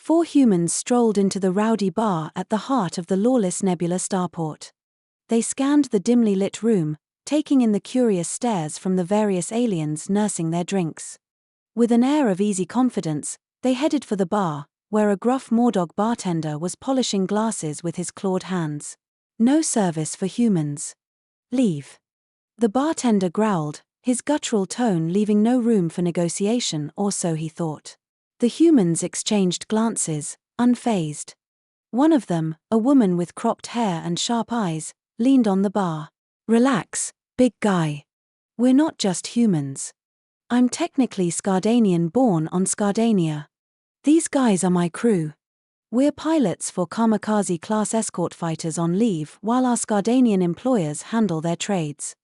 4 humans strolled into the rowdy bar at the heart of the lawless nebula starport. They scanned the dimly lit room, taking in the curious stares from the various aliens nursing their drinks. With an air of easy confidence, they headed for the bar, where a gruff Mordog bartender was polishing glasses with his clawed hands. "No service for humans. Leave." The bartender growled, his guttural tone leaving no room for negotiation, or so he thought. The humans exchanged glances, unfazed. One of them, a woman with cropped hair and sharp eyes, leaned on the bar. "Relax, big guy. We're not just humans. I'm technically Skardanian, born on Skardania. These guys are my crew. We're pilots for kamikaze-class escort fighters on leave while our Skardanian employers handle their trades."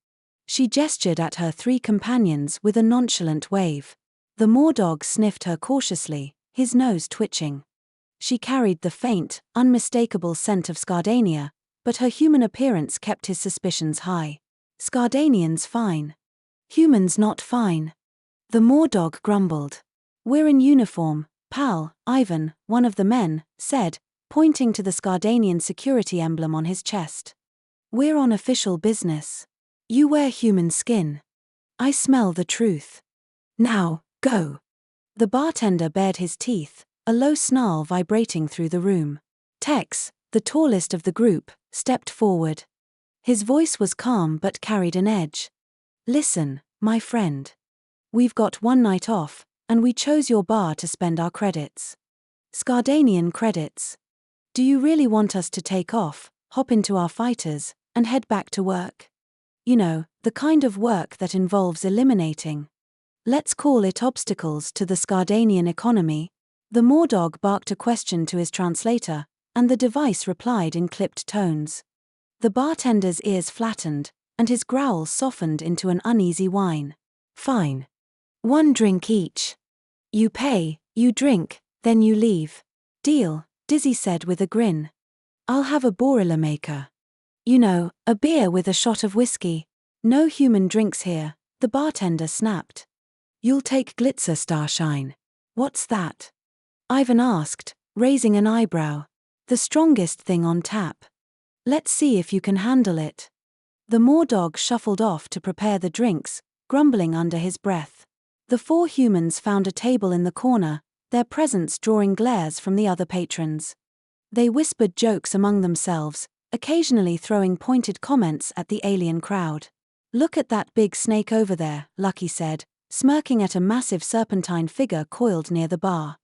She gestured at her 3 companions with a nonchalant wave. The Mordog sniffed her cautiously, his nose twitching. She carried the faint, unmistakable scent of Skardania, but her human appearance kept his suspicions high. "Skardanians fine. Humans not fine." The Mordog grumbled. "We're in uniform, pal," Ivan, one of the men, said, pointing to the Skardanian security emblem on his chest. "We're on official business. You wear human skin. I smell the truth. Now, go." The bartender bared his teeth, a low snarl vibrating through the room. Tex, the tallest of the group, stepped forward. His voice was calm but carried an edge. "Listen, my friend. We've got one night off, and we chose your bar to spend our credits. Skardanian credits. Do you really want us to take off, hop into our fighters, and head back to work? You know, the kind of work that involves eliminating, let's call it, obstacles to the Skardanian economy?" The Mordog barked a question to his translator, and the device replied in clipped tones. The bartender's ears flattened, and his growl softened into an uneasy whine. "Fine. 1 drink each. You pay, you drink, then you leave. Deal," Dizzy said with a grin. "I'll have a Boilermaker. You know, a beer with a shot of whiskey." "No human drinks here," the bartender snapped. "You'll take Glitzer Starshine." "What's that?" Ivan asked, raising an eyebrow. "The strongest thing on tap. Let's see if you can handle it." The Mordog shuffled off to prepare the drinks, grumbling under his breath. The 4 humans found a table in the corner, their presence drawing glares from the other patrons. They whispered jokes among themselves, occasionally throwing pointed comments at the alien crowd. "Look at that big snake over there," Lucky said, smirking at a massive serpentine figure coiled near the bar.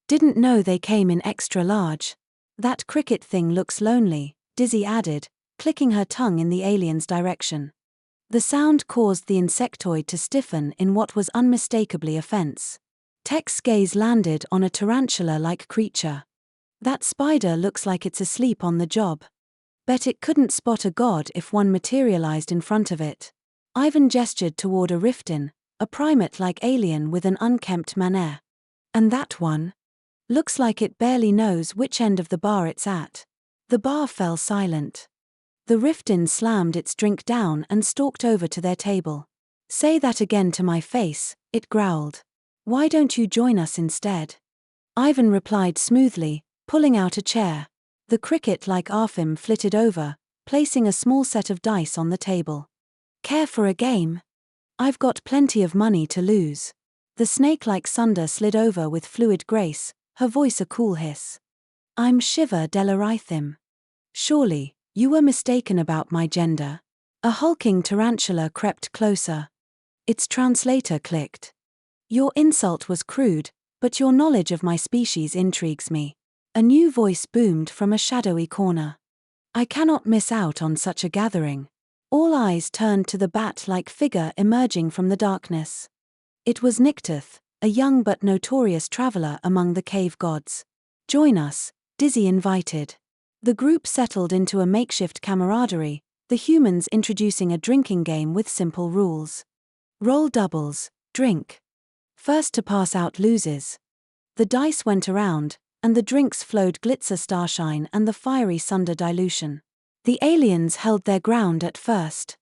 "Didn't know they came in extra large." "That cricket thing looks lonely," Dizzy added, clicking her tongue in the alien's direction. The sound caused the insectoid to stiffen in what was unmistakably offense. Tech's gaze landed on a tarantula-like creature. "That spider looks like it's asleep on the job. Bet it couldn't spot a god if one materialized in front of it." Ivan gestured toward a Riftin, a primate-like alien with an unkempt manner. "And that one? Looks like it barely knows which end of the bar it's at." The bar fell silent. The Riftin slammed its drink down and stalked over to their table. "Say that again to my face," it growled. "Why don't you join us instead?" Ivan replied smoothly, pulling out a chair. The cricket-like Arfim flitted over, placing a small set of dice on the table. "Care for a game? I've got plenty of money to lose." The snake-like Sunder slid over with fluid grace, her voice a cool hiss. "I'm Shiva Delarithim. Surely, you were mistaken about my gender." A hulking tarantula crept closer. Its translator clicked. "Your insult was crude, but your knowledge of my species intrigues me." A new voice boomed from a shadowy corner. "I cannot miss out on such a gathering." All eyes turned to the bat-like figure emerging from the darkness. It was Niktoth, a young but notorious traveler among the cave gods. "Join us," Dizzy invited. The group settled into a makeshift camaraderie, the humans introducing a drinking game with simple rules. Roll doubles, drink. First to pass out loses. The dice went around, and the drinks flowed Glitzer Starshine and the fiery Sunder dilution. The aliens held their ground at first.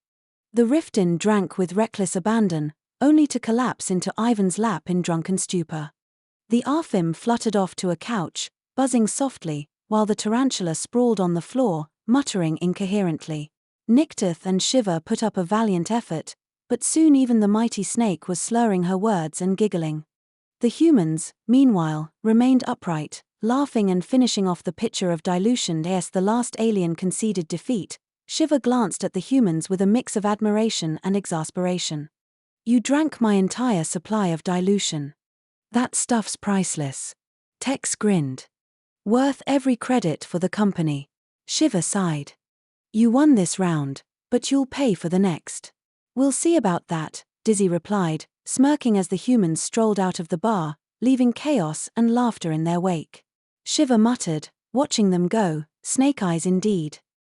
The Riftin drank with reckless abandon, only to collapse into Ivan's lap in drunken stupor. The Arfim fluttered off to a couch, buzzing softly, while the tarantula sprawled on the floor, muttering incoherently. Nycteth and Shiva put up a valiant effort, but soon even the mighty snake was slurring her words and giggling. The humans, meanwhile, remained upright, laughing and finishing off the pitcher of dilution as the last alien conceded defeat. Shiva glanced at the humans with a mix of admiration and exasperation. "You drank my entire supply of dilution. That stuff's priceless." Tex grinned. "Worth every credit for the company." Shiva sighed. "You won this round, but you'll pay for the next." "We'll see about that," Dizzy replied, smirking as the humans strolled out of the bar, leaving chaos and laughter in their wake. Shiva muttered, watching them go, "Snake eyes indeed."